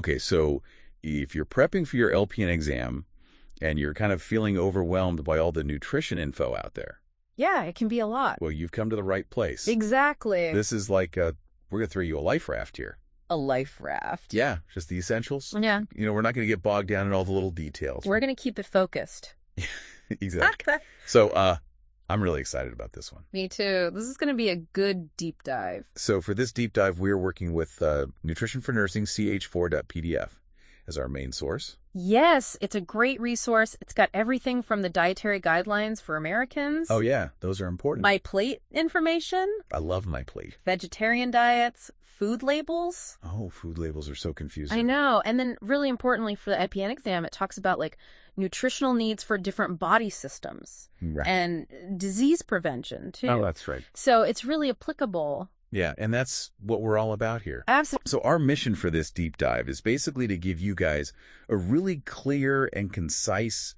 Okay, so if you're prepping for your LPN exam and you're kind of feeling overwhelmed by all the nutrition info out there, Yeah, it can be a lot. well, you've come to the right place. Exactly. This is like we're going to throw you a life raft here. A life raft. Yeah, just the essentials. Yeah. We're not going to get bogged down in all the little details. We're going to keep it focused. Exactly. So I'm really excited about this one. Me too. This is going to be a good deep dive. So for this deep dive, we're working with Nutrition for Nursing Ch4.pdf as our main source. Yes, it's a great resource. It's got everything from the dietary guidelines for Americans. Oh, yeah. Those are important. My plate information. I love my plate. Vegetarian diets. Food labels. Oh, food labels are so confusing. I know. And then really importantly for the LPN exam, it talks about like nutritional needs for different body systems. Right. And disease prevention too. Oh, that's right. So it's really applicable. Yeah, and that's what we're all about here. Absolutely. So our mission for this deep dive is basically to give you guys a really clear and concise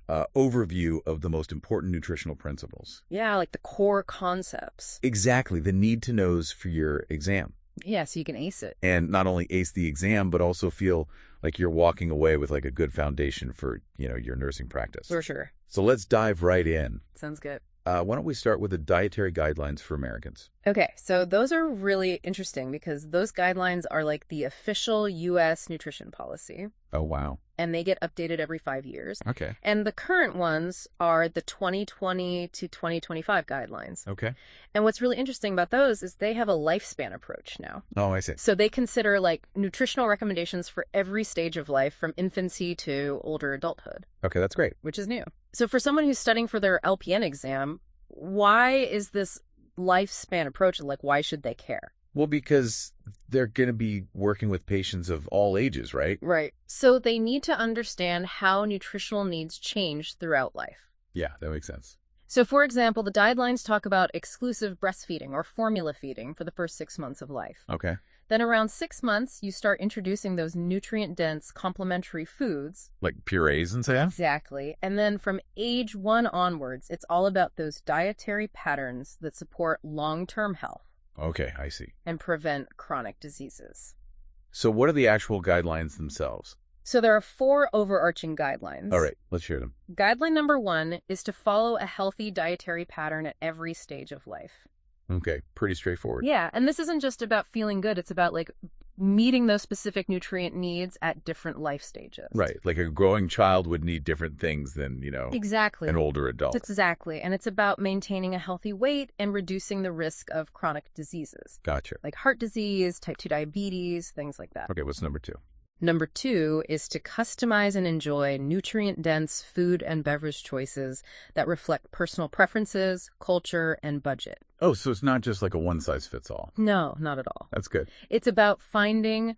overview of the most important nutritional principles. Yeah, like the core concepts. Exactly, the need-to-knows for your exam. Yeah, so you can ace it. And not only ace the exam, but also feel like you're walking away with like a good foundation for, your nursing practice. For sure. So let's dive right in. Sounds good. Why don't we start with the dietary guidelines for Americans? Okay, so those are really interesting because those guidelines are like the official U.S. nutrition policy. Oh, wow. And they get updated every 5 years. Okay. And the current ones are the 2020 to 2025 guidelines. Okay. And what's really interesting about those is they have a lifespan approach now. Oh, I see. So they consider like nutritional recommendations for every stage of life from infancy to older adulthood. Okay, that's great. Which is new. So for someone who's studying for their LPN exam, why is this lifespan approach? Like, why should they care? Well, because they're going to be working with patients of all ages, right? Right. So they need to understand how nutritional needs change throughout life. Yeah, that makes sense. So, for example, the guidelines talk about exclusive breastfeeding or formula feeding for the first 6 months of life. Okay. Then around 6 months, you start introducing those nutrient-dense complementary foods. Like purees and stuff? Exactly. And then from age 1 onwards, it's all about those dietary patterns that support long-term health. Okay, I see. And prevent chronic diseases. So what are the actual guidelines themselves? So there are 4 overarching guidelines. All right, let's hear them. Guideline number 1 is to follow a healthy dietary pattern at every stage of life. Okay, pretty straightforward. Yeah, and this isn't just about feeling good. It's about like meeting those specific nutrient needs at different life stages. Right, like a growing child would need different things than, Exactly. an older adult. Exactly. And it's about maintaining a healthy weight and reducing the risk of chronic diseases. Gotcha. Like heart disease, type 2 diabetes, things like that. Okay, what's number 2? Number 2 is to customize and enjoy nutrient-dense food and beverage choices that reflect personal preferences, culture, and budget. Oh, so it's not just like a one-size-fits-all. No, not at all. That's good. It's about finding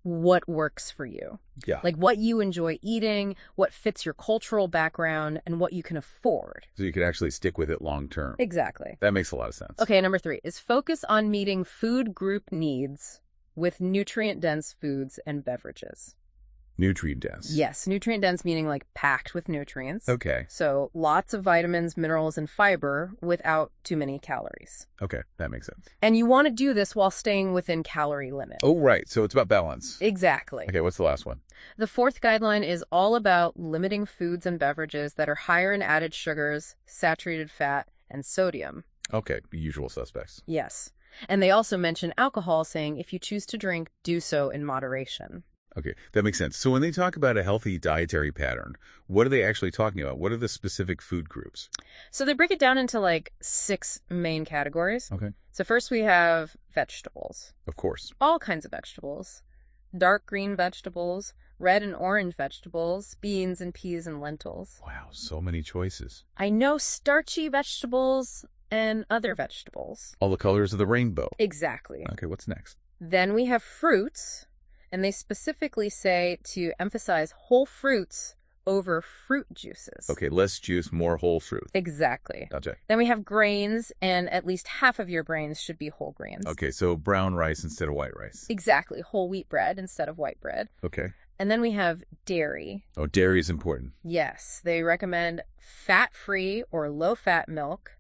what works for you. Yeah. Like what you enjoy eating, what fits your cultural background, and what you can afford. So you can actually stick with it long term. Exactly. That makes a lot of sense. Okay, number 3 is focus on meeting food group needs with nutrient-dense foods and beverages. Nutrient-dense. Yes, nutrient-dense meaning like packed with nutrients. Okay. So lots of vitamins, minerals, and fiber without too many calories. Okay, that makes sense. And you want to do this while staying within calorie limit. Oh, right. So it's about balance. Exactly. Okay, what's the last one? The 4th guideline is all about limiting foods and beverages that are higher in added sugars, saturated fat, and sodium. Okay, the usual suspects. Yes. And they also mention alcohol, saying if you choose to drink, do so in moderation. Okay, that makes sense. So when they talk about a healthy dietary pattern, what are they actually talking about? What are the specific food groups? So they break it down into like 6 main categories. Okay. So first we have vegetables. Of course. All kinds of vegetables. Dark green vegetables, red and orange vegetables, beans and peas and lentils. Wow, so many choices. I know starchy vegetables and other vegetables. All the colors of the rainbow. Exactly. Okay, what's next? Then we have fruits, and they specifically say to emphasize whole fruits over fruit juices. Okay, less juice, more whole fruit. Exactly. Gotcha. Then we have grains, and at least half of your grains should be whole grains. Okay, so brown rice instead of white rice. Exactly. Whole wheat bread instead of white bread. Okay. And then we have dairy. Oh, dairy is important. Yes, they recommend fat-free or low-fat milk,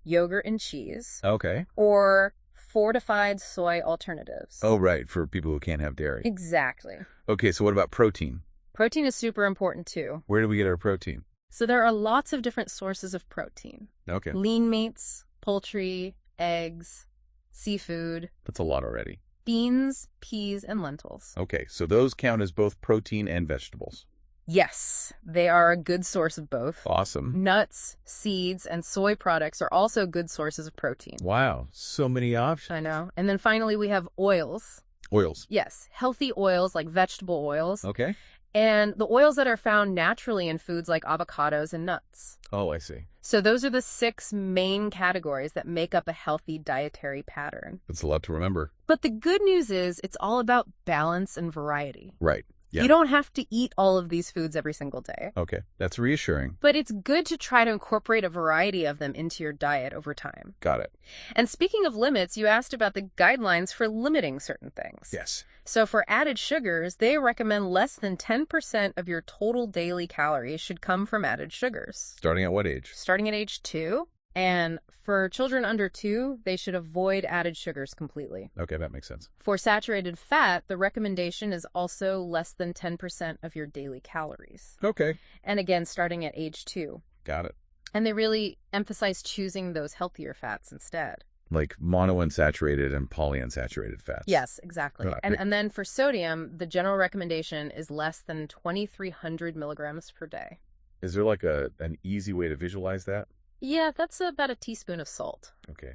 yogurt and cheese, Okay. or fortified soy alternatives. Oh, right, for people who can't have dairy. Exactly. Okay, so what about protein? Protein is super important too. Where do we get our protein? So there are lots of different sources of protein. Okay. Lean meats, poultry, eggs, seafood, That's a lot already. beans, peas, and lentils. Okay, so those count as both protein and vegetables. Yes, they are a good source of both. Awesome. Nuts, seeds, and soy products are also good sources of protein. Wow, so many options. I know. And then finally, we have oils. Oils. Yes, healthy oils like vegetable oils. Okay. And the oils that are found naturally in foods like avocados and nuts. Oh, I see. So those are the 6 main categories that make up a healthy dietary pattern. That's a lot to remember. But the good news is it's all about balance and variety. Right. Yeah. You don't have to eat all of these foods every single day. Okay, that's reassuring. But it's good to try to incorporate a variety of them into your diet over time. Got it. And speaking of limits, you asked about the guidelines for limiting certain things. Yes. So for added sugars, they recommend less than 10% of your total daily calories should come from added sugars. Starting at what age? Starting at age 2. And for children under 2, they should avoid added sugars completely. Okay, that makes sense. For saturated fat, the recommendation is also less than 10% of your daily calories. Okay. And again, starting at age 2. Got it. And they really emphasize choosing those healthier fats instead. Like monounsaturated and polyunsaturated fats. Yes, exactly. Right. And then for sodium, the general recommendation is less than 2,300 milligrams per day. Is there like an easy way to visualize that? Yeah, that's about a teaspoon of salt. Okay.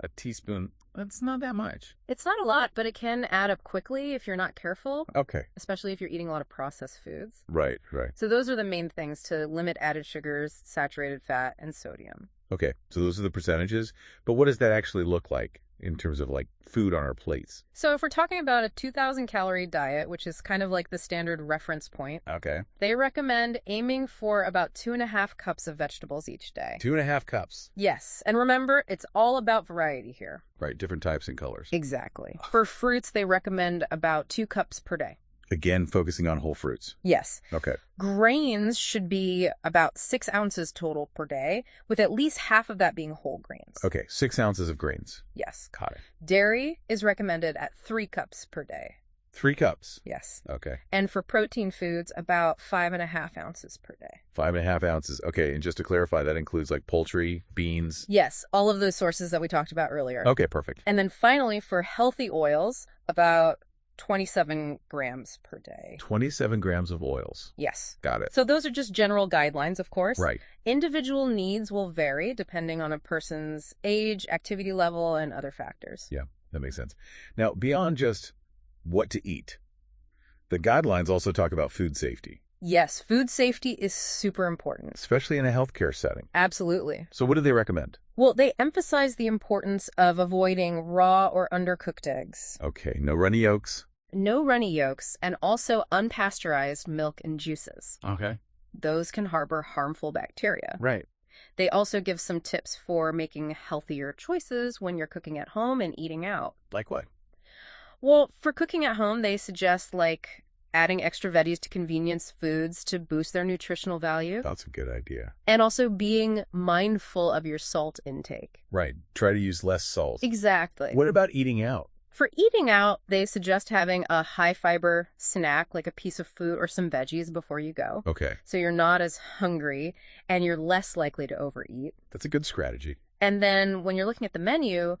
A teaspoon, that's not that much. It's not a lot, but it can add up quickly if you're not careful, Okay. especially if you're eating a lot of processed foods. Right, right. So those are the main things to limit added sugars, saturated fat, and sodium. Okay, so those are the percentages. But what does that actually look like in terms of like food on our plates? So if we're talking about a 2,000 calorie diet, which is kind of like the standard reference point, Okay. they recommend aiming for about 2.5 cups of vegetables each day. 2.5 cups. Yes, and remember, it's all about variety here. Right, different types and colors. Exactly. For fruits, they recommend about 2 cups per day. Again, focusing on whole fruits. Yes. Okay. Grains should be about 6 ounces total per day, with at least half of that being whole grains. Okay, 6 ounces of grains. Yes. Got it. Dairy is recommended at 3 cups per day. 3 cups. Yes. Okay. And for protein foods, about 5.5 ounces per day. 5.5 ounces. Okay, and just to clarify, that includes like poultry, beans. Yes, all of those sources that we talked about earlier. Okay, perfect. And then finally, for healthy oils, about 27 grams per day. 27 grams of oils. Yes. Got it. So those are just general guidelines, of course. Right. Individual needs will vary depending on a person's age, activity level, and other factors. Yeah, that makes sense. Now, beyond just what to eat, the guidelines also talk about food safety, Yes, food safety is super important. especially in a healthcare setting. Absolutely. So what do they recommend? Well, they emphasize the importance of avoiding raw or undercooked eggs, Okay, no runny yolks. no runny yolks, and also unpasteurized milk and juices. Okay. Those can harbor harmful bacteria. Right. They also give some tips for making healthier choices when you're cooking at home and eating out. Like what? Well, for cooking at home, they suggest like adding extra veggies to convenience foods to boost their nutritional value, That's a good idea. and also being mindful of your salt intake. Right. Try to use less salt. Exactly. What about eating out? For eating out, they suggest having a high-fiber snack, like a piece of fruit or some veggies before you go. Okay. So you're not as hungry and you're less likely to overeat. That's a good strategy. And then when you're looking at the menu,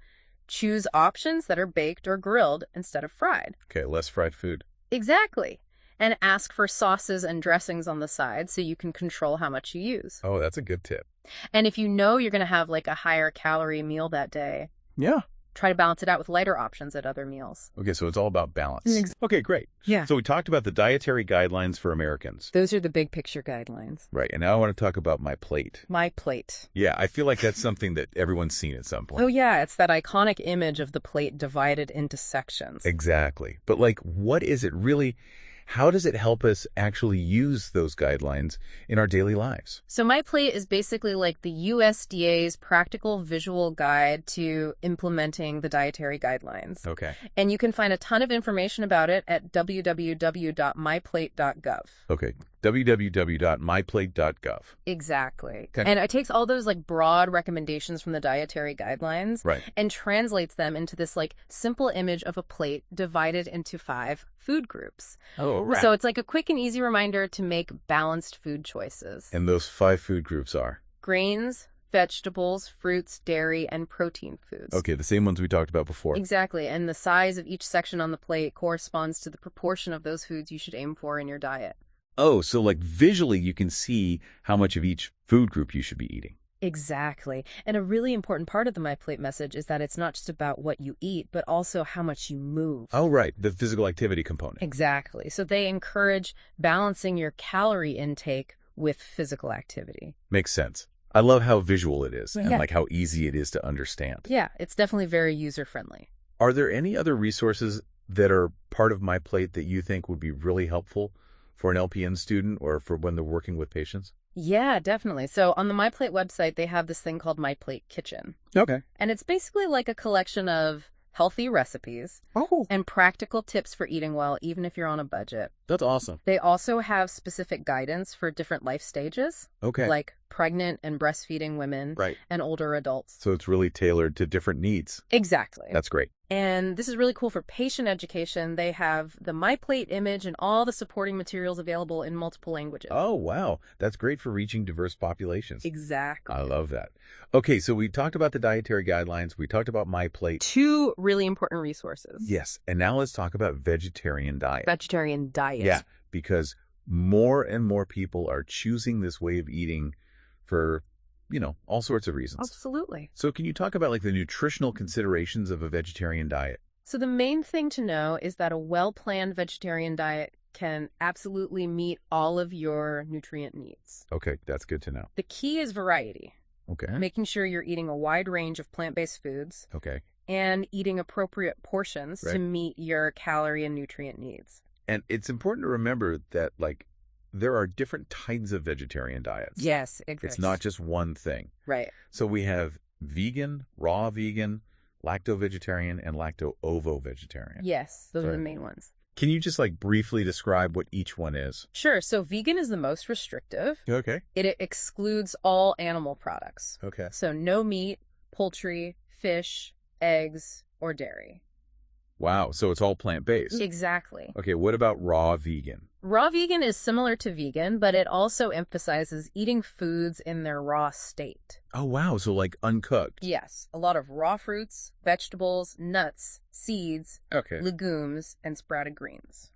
choose options that are baked or grilled instead of fried. Okay, less fried food. Exactly. And ask for sauces and dressings on the side so you can control how much you use. Oh, that's a good tip. And if you know you're going to have like a higher calorie meal that day, Yeah. try to balance it out with lighter options at other meals. Okay, so it's all about balance. Okay, great. Yeah. So we talked about the dietary guidelines for Americans. Those are the big picture guidelines. Right, and now I want to talk about my plate. My plate. Yeah, I feel like that's something that everyone's seen at some point. Oh, yeah. It's that iconic image of the plate divided into sections. Exactly. But like, what is it really? How does it help us actually use those guidelines in our daily lives? So my plate is basically like the USDA's practical visual guide to implementing the dietary guidelines. Okay. And you can find a ton of information about it at www.myplate.gov. Okay. www.myplate.gov. Exactly. Okay. And it takes all those like broad recommendations from the dietary guidelines Right. and translates them into this like simple image of a plate divided into 5 food groups. Oh, right. So it's like a quick and easy reminder to make balanced food choices. And those 5 food groups are? Grains, vegetables, fruits, dairy, and protein foods. Okay, the same ones we talked about before. Exactly. And the size of each section on the plate corresponds to the proportion of those foods you should aim for in your diet. Oh, so like visually you can see how much of each food group you should be eating. Exactly. And a really important part of the My Plate message is that it's not just about what you eat, but also how much you move. Oh, right. The physical activity component. Exactly. So they encourage balancing your calorie intake with physical activity. Makes sense. I love how visual it is and Yeah. like how easy it is to understand. Yeah, it's definitely very user-friendly. Are there any other resources that are part of My Plate that you think would be really helpful for an LPN student or for when they're working with patients? Yeah, definitely. So on the My Plate website, they have this thing called My Plate Kitchen. Okay. And it's basically like a collection of healthy recipes Oh, and practical tips for eating well, even if you're on a budget. that's awesome. They also have specific guidance for different life stages, Okay. like pregnant and breastfeeding women Right. and older adults. So it's really tailored to different needs. Exactly. That's great. And this is really cool for patient education. They have the My Plate image and all the supporting materials available in multiple languages. Oh, wow. That's great for reaching diverse populations. Exactly. I love that. Okay, so we talked about the dietary guidelines. We talked about My Plate. 2 really important resources. Yes, and now let's talk about vegetarian diet. Vegetarian diet. Yeah, because more and more people are choosing this way of eating for, all sorts of reasons. Absolutely. So can you talk about like the nutritional considerations of a vegetarian diet? So the main thing to know is that a well-planned vegetarian diet can absolutely meet all of your nutrient needs. Okay, that's good to know. The key is variety, Okay. making sure you're eating a wide range of plant-based foods Okay. and eating appropriate portions to Right. meet your calorie and nutrient needs. And it's important to remember that like there are different kinds of vegetarian diets. Yes, exactly. It's not just one thing. Right. So we have vegan, raw vegan, lacto-vegetarian, and lacto-ovo-vegetarian. Yes, those are Sorry. the main ones. Can you just like briefly describe what each one is? Sure. So vegan is the most restrictive. Okay. It excludes all animal products. Okay. So no meat, poultry, fish, eggs, or dairy. Wow. So it's all plant-based. Exactly. Okay. What about raw vegan? Raw vegan is similar to vegan, but it also emphasizes eating foods in their raw state. Oh, wow. So like uncooked. Yes, a lot of raw fruits, vegetables, nuts, seeds, Okay. legumes, and sprouted greens.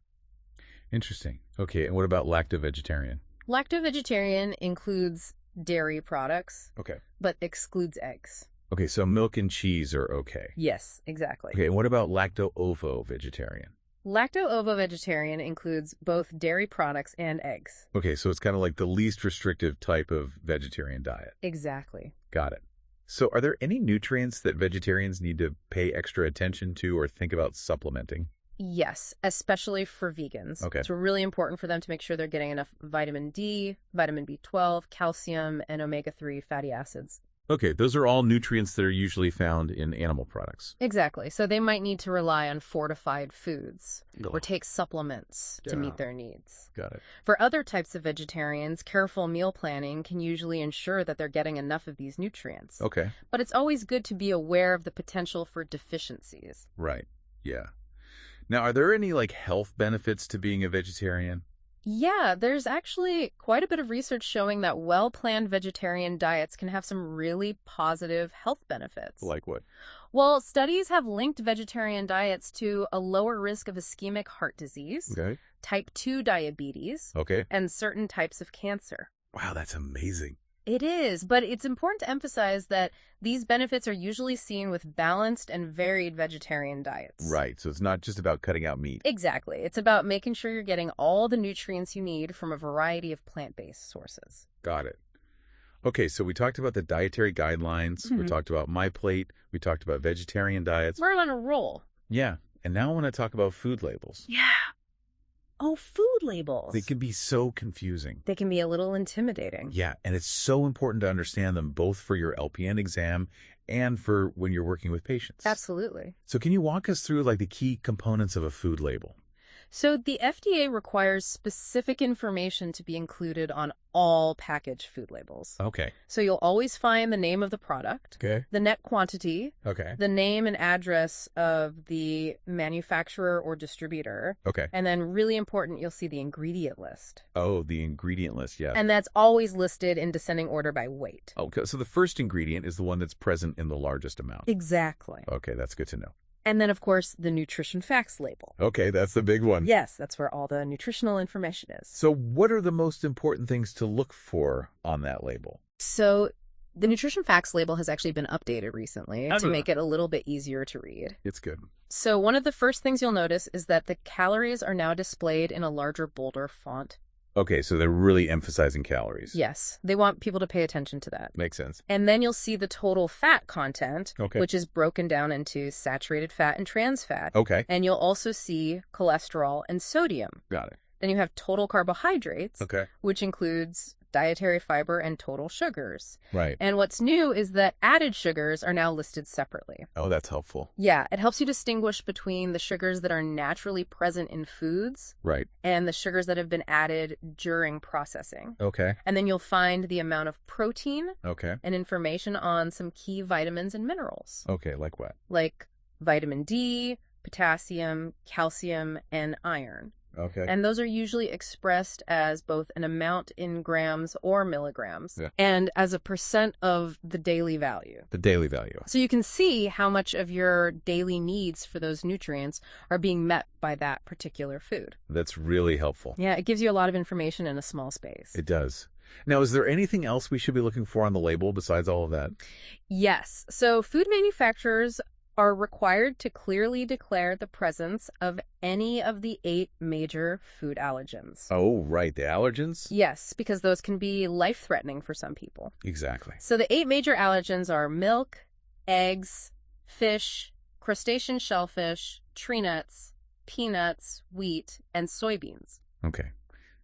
Interesting. Okay. And what about lacto-vegetarian? Lacto-vegetarian includes dairy products, Okay. but excludes eggs. Okay. So milk and cheese are okay. Yes, exactly. Okay. And what about lacto-ovo-vegetarian? Lacto-ovo-vegetarian includes both dairy products and eggs. Okay. So it's kind of like the least restrictive type of vegetarian diet. Exactly. Got it. So are there any nutrients that vegetarians need to pay extra attention to or think about supplementing? Yes, especially for vegans. Okay. It's really important for them to make sure they're getting enough vitamin D, vitamin B12, calcium, and omega-3 fatty acids. Okay, those are all nutrients that are usually found in animal products. Exactly. So they might need to rely on fortified foods or Ugh. take supplements to Yeah. meet their needs. Got it. For other types of vegetarians, careful meal planning can usually ensure that they're getting enough of these nutrients. Okay. But it's always good to be aware of the potential for deficiencies. Right. Yeah. Now, are there any like health benefits to being a vegetarian? Yeah, there's actually quite a bit of research showing that well-planned vegetarian diets can have some really positive health benefits. Like what? Well, studies have linked vegetarian diets to a lower risk of ischemic heart disease, Okay. type 2 diabetes, Okay. and certain types of cancer. Wow, that's amazing. It is, but it's important to emphasize that these benefits are usually seen with balanced and varied vegetarian diets. Right. So it's not just about cutting out meat. Exactly. It's about making sure you're getting all the nutrients you need from a variety of plant-based sources. Got it. Okay, so we talked about the dietary guidelines. We Mhm. talked about My Plate. We talked about vegetarian diets. We're on a roll. Yeah. And now I want to talk about food labels. Yeah. Oh, food labels. They can be so confusing. They can be a little intimidating. Yeah, and it's so important to understand them both for your LPN exam and for when you're working with patients. Absolutely. So can you walk us through like the key components of a food label? So the FDA requires specific information to be included on all packaged food labels. Okay. So you'll always find the name of the product, Okay. the net quantity, Okay. the name and address of the manufacturer or distributor, Okay. and then really important, you'll see the ingredient list. Oh, the ingredient list, yes. And that's always listed in descending order by weight. Okay, so the first ingredient is the one that's present in the largest amount. Exactly. Okay, that's good to know. And then, of course, the nutrition facts label. Okay, that's the big one. Yes, that's where all the nutritional information is. So what are the most important things to look for on that label? So the nutrition facts label has actually been updated recently to make it a little bit easier to read. It's good. So one of the first things you'll notice is that the calories are now displayed in a larger, bolder font. Okay, so they're really emphasizing calories. Yes, they want people to pay attention to that. Makes sense. And then you'll see the total fat content, Okay. which is broken down into saturated fat and trans fat. Okay, And you'll also see cholesterol and sodium. got it. Then you have total carbohydrates, Okay. which includes dietary fiber and total sugars. Right. And what's new is that added sugars are now listed separately. Oh, that's helpful. Yeah, it helps you distinguish between the sugars that are naturally present in foods Right. and the sugars that have been added during processing. Okay. And then you'll find the amount of protein Okay. and information on some key vitamins and minerals, Okay, like what? like vitamin D, potassium, calcium, and iron. Okay. And those are usually expressed as both an amount in grams or milligrams and as a percent of the daily value. The daily value. So you can see how much of your daily needs for those nutrients are being met by that particular food. That's really helpful. Yeah, it gives you a lot of information in a small space. It does. Now, is there anything else we should be looking for on the label besides all of that? Yes. So food manufacturers are required to clearly declare the presence of any of the 8 major food allergens. Oh, right. The allergens? Yes, because those can be life-threatening for some people. Exactly. So the 8 major allergens are milk, eggs, fish, crustacean shellfish, tree nuts, peanuts, wheat, and soybeans. Okay.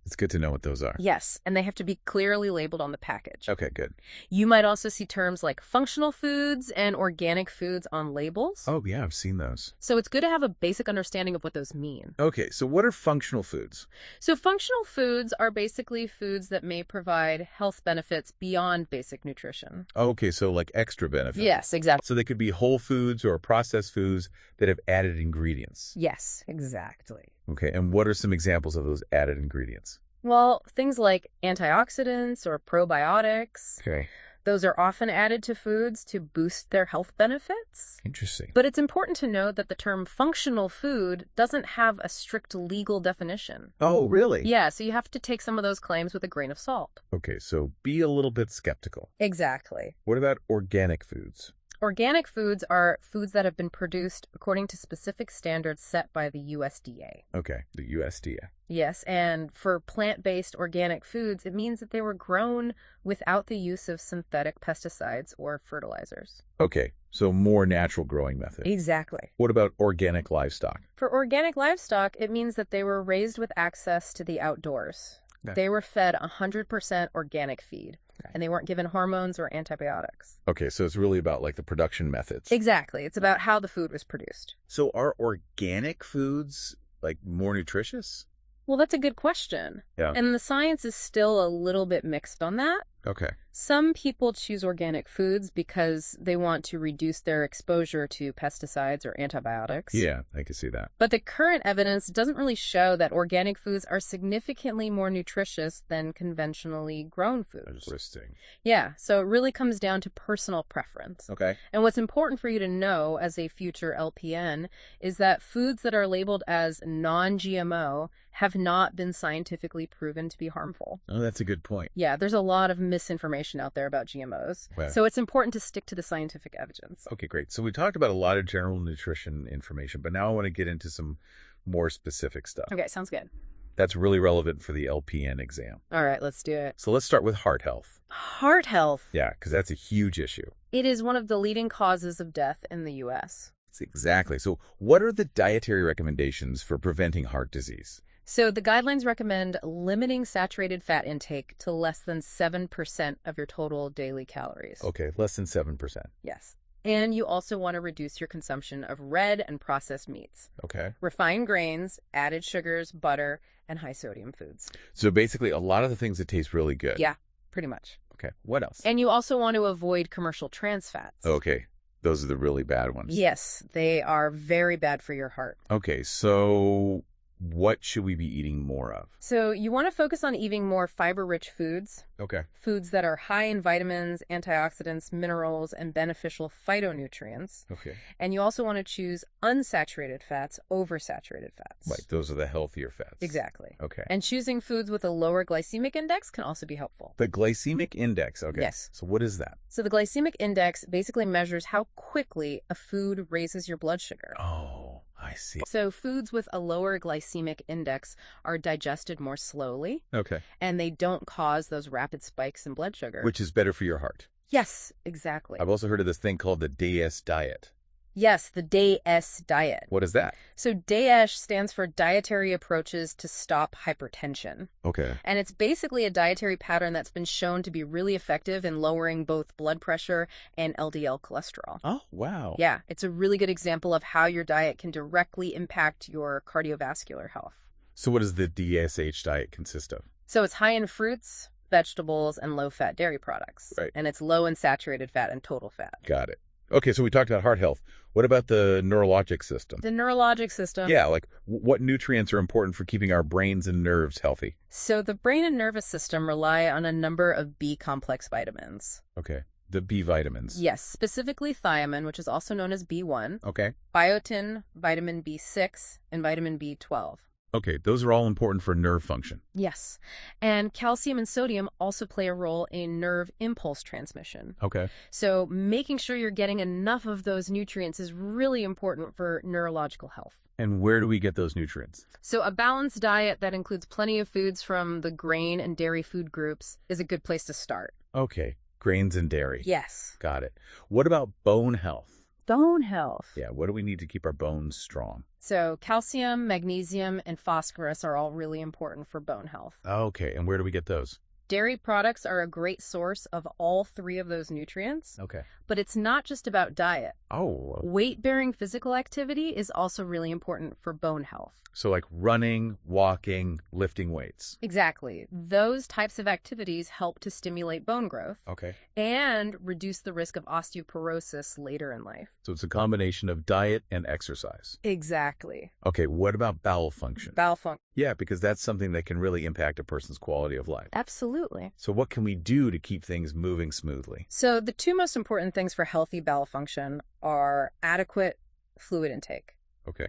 It's good to know what those are. Yes, and they have to be clearly labeled on the package. Okay, good. You might also see terms like functional foods and organic foods on labels. Oh, yeah, I've seen those. So it's good to have a basic understanding of what those mean. Okay, so what are functional foods? So functional foods are basically foods that may provide health benefits beyond basic nutrition. Okay, so like extra benefits. Yes, exactly. So they could be whole foods or processed foods that have added ingredients. Yes, exactly. Okay, and what are some examples of those added ingredients? Well, things like antioxidants or probiotics, Okay, those are often added to foods to boost their health benefits. interesting. But it's important to note that the term functional food doesn't have a strict legal definition. Oh, really? Yeah, so you have to take some of those claims with a grain of salt. Okay, so be a little bit skeptical. Exactly. What about organic foods? Organic foods are foods that have been produced according to specific standards set by the USDA. Okay, the USDA. Yes, and for plant-based organic foods, it means that they were grown without the use of synthetic pesticides or fertilizers. Okay, so more natural growing method. Exactly. What about organic livestock? For organic livestock, it means that they were raised with access to the outdoors. Okay. They were fed 100% organic feed, Okay. and they weren't given hormones or antibiotics. Okay, so it's really about like the production methods. Exactly. It's about how the food was produced. So are organic foods like more nutritious? Well, that's a good question. Yeah. And the science is still a little bit mixed on that. Okay. Some people choose organic foods because they want to reduce their exposure to pesticides or antibiotics. Yeah, I can see that. But the current evidence doesn't really show that organic foods are significantly more nutritious than conventionally grown foods. Interesting. Yeah, so it really comes down to personal preference. Okay. And what's important for you to know as a future LPN is that foods that are labeled as non-GMO have not been scientifically proven to be harmful. Oh, that's a good point. Yeah, there's a lot of misinformation out there about GMOs. Wow. So it's important to stick to the scientific evidence. Okay, great. So we talked about a lot of general nutrition information, but now I want to get into some more specific stuff. Okay, sounds good. That's really relevant for the LPN exam. All right, let's do it. So let's start with heart health. Heart health. Yeah, because that's a huge issue. It is one of the leading causes of death in the U.S. Exactly. So what are the dietary recommendations for preventing heart disease? So the guidelines recommend limiting saturated fat intake to less than 7% of your total daily calories. Okay, less than 7%. Yes. And you also want to reduce your consumption of red and processed meats, Okay. refined grains, added sugars, butter, and high sodium foods. So basically, a lot of the things that taste really good. Yeah, pretty much. Okay. What else? And you also want to avoid commercial trans fats. Okay. Those are the really bad ones. Yes, they are very bad for your heart. Okay. So what should we be eating more of? So you want to focus on eating more fiber-rich foods, Okay. foods that are high in vitamins, antioxidants, minerals, and beneficial phytonutrients. Okay. And you also want to choose unsaturated fats over saturated fats. Right. Those are the healthier fats. Exactly. Okay. And choosing foods with a lower glycemic index can also be helpful. The glycemic index. Okay. Yes. So what is that? So the glycemic index basically measures how quickly a food raises your blood sugar. Oh, I see. So foods with a lower glycemic index are digested more slowly, Okay. and they don't cause those rapid spikes in blood sugar. Which is better for your heart. Yes, exactly. I've also heard of this thing called the DAESH diet. Yes, the DAESH diet. What is that? So DAESH stands for Dietary Approaches to Stop Hypertension. Okay. And it's basically a dietary pattern that's been shown to be really effective in lowering both blood pressure and LDL cholesterol. Oh, wow. Yeah, it's a really good example of how your diet can directly impact your cardiovascular health. So what does the DASH diet consist of? So it's high in fruits, vegetables, and low-fat dairy products. Right. And it's low in saturated fat and total fat. Got it. Okay, so we talked about heart health. What about the neurologic system? The neurologic system. Yeah, like what nutrients are important for keeping our brains and nerves healthy? So the brain and nervous system rely on a number of B-complex vitamins. Okay, the B vitamins. Yes, specifically thiamine, which is also known as B1, Okay. biotin, vitamin B6, and vitamin B12. Okay, those are all important for nerve function. Yes, and calcium and sodium also play a role in nerve impulse transmission. Okay. So making sure you're getting enough of those nutrients is really important for neurological health. And where do we get those nutrients? So a balanced diet that includes plenty of foods from the grain and dairy food groups is a good place to start. Okay, grains and dairy. Yes. Got it. What about bone health? Bone health. Yeah, what do we need to keep our bones strong? So calcium, magnesium, and phosphorus are all really important for bone health. Okay, and where do we get those? Dairy products are a great source of all three of those nutrients, Okay. but it's not just about diet. Oh, Weight-bearing physical activity is also really important for bone health. so like running, walking, lifting weights. Exactly. Those types of activities help to stimulate bone growth Okay. and reduce the risk of osteoporosis later in life. So it's a combination of diet and exercise. Exactly. Okay, what about bowel function? Bowel function. Yeah, because that's something that can really impact a person's quality of life. Absolutely. So what can we do to keep things moving smoothly? So the two most important things for healthy bowel function are adequate fluid intake. Okay.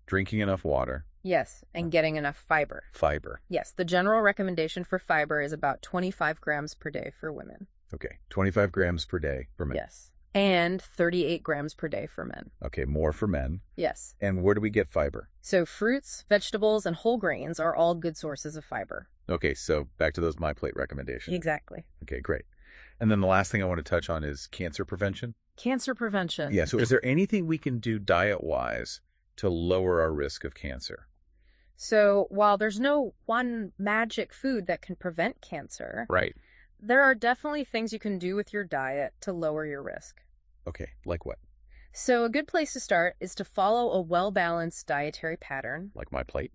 Drinking enough water, Yes, and getting enough fiber. fiber. Yes, the general recommendation for fiber is about 25 grams per day for women. Okay, 25 grams per day for men. Yes. And 38 grams per day for men. Okay, more for men. Yes. And where do we get fiber? So fruits, vegetables, and whole grains are all good sources of fiber. Okay, so back to those My Plate recommendations. Exactly. Okay, great. And then the last thing I want to touch on is cancer prevention. Cancer prevention. Yeah, so is there anything we can do diet-wise to lower our risk of cancer? So while there's no one magic food that can prevent cancer, Right. there are definitely things you can do with your diet to lower your risk. Okay, like what? So a good place to start is to follow a well-balanced dietary pattern. Like My Plate?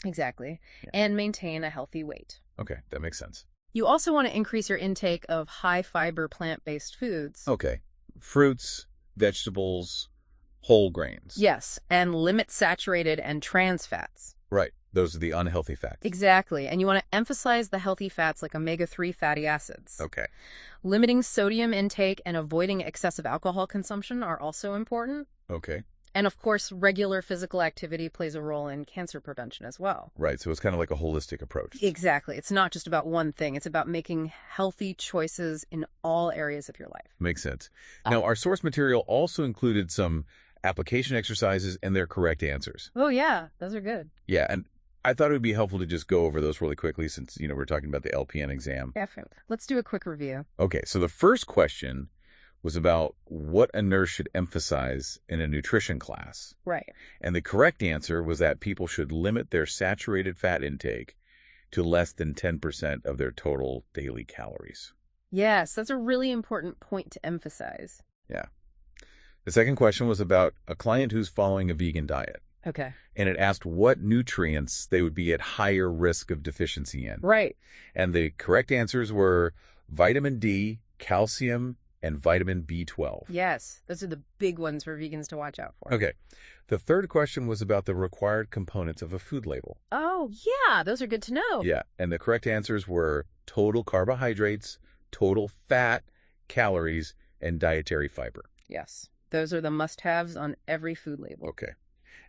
Exactly. Yeah. And maintain a healthy weight. Okay, that makes sense. You also want to increase your intake of high-fiber plant-based foods. Okay, fruits, vegetables, whole grains. Yes, and limit saturated and trans fats. Right, those are the unhealthy fats. Exactly, and you want to emphasize the healthy fats like omega-3 fatty acids. Okay, Limiting sodium intake and avoiding excessive alcohol consumption are also important. okay. And of course, regular physical activity plays a role in cancer prevention as well. Right, so it's kind of like a holistic approach. Exactly. It's not just about one thing. It's about making healthy choices in all areas of your life. Makes sense. Now, our source material also included some application exercises and their correct answers. Oh, yeah. Those are good. Yeah, and I thought it would be helpful to just go over those really quickly since, we're talking about the LPN exam. Definitely. Let's do a quick review. Okay, so the first question was about what a nurse should emphasize in a nutrition class. Right. And the correct answer was that people should limit their saturated fat intake to less than 10% of their total daily calories. Yes, that's a really important point to emphasize. Yeah. The second question was about a client who's following a vegan diet, Okay. and it asked what nutrients they would be at higher risk of deficiency in. Right. And the correct answers were vitamin D, calcium, and vitamin B12. Yes, those are the big ones for vegans to watch out for. Okay. The third question was about the required components of a food label. Oh, yeah, those are good to know. Yeah, and the correct answers were total carbohydrates, total fat, calories, and dietary fiber. Yes, those are the must-haves on every food label. Okay.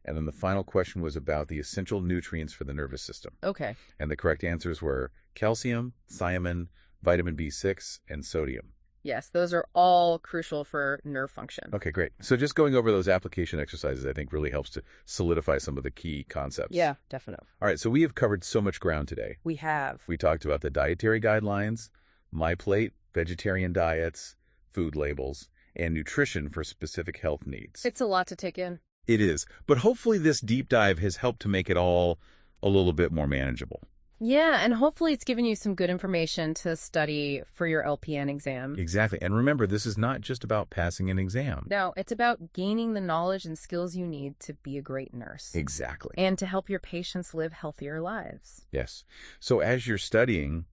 And then the final question was about the essential nutrients for the nervous system. Okay. And the correct answers were calcium, thiamine, vitamin B6, and sodium. Yes, those are all crucial for nerve function. Okay, great. So just going over those application exercises, I think, really helps to solidify some of the key concepts. Yeah, definitely. All right, so we have covered so much ground today. We have. We talked about the dietary guidelines, My Plate, vegetarian diets, food labels, and nutrition for specific health needs. It's a lot to take in. It is, but hopefully this deep dive has helped to make it all a little bit more manageable. Yeah, and hopefully it's given you some good information to study for your LPN exam. Exactly. And remember, this is not just about passing an exam. No, it's about gaining the knowledge and skills you need to be a great nurse. Exactly. And to help your patients live healthier lives. Yes. So as you're studying,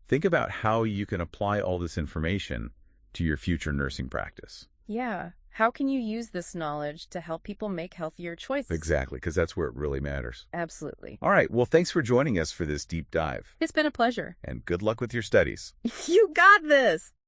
think about how you can apply all this information to your future nursing practice. Yeah. How can you use this knowledge to help people make healthier choices? Exactly, because that's where it really matters. Absolutely. All right. Well, thanks for joining us for this deep dive. It's been a pleasure. And good luck with your studies. You got this!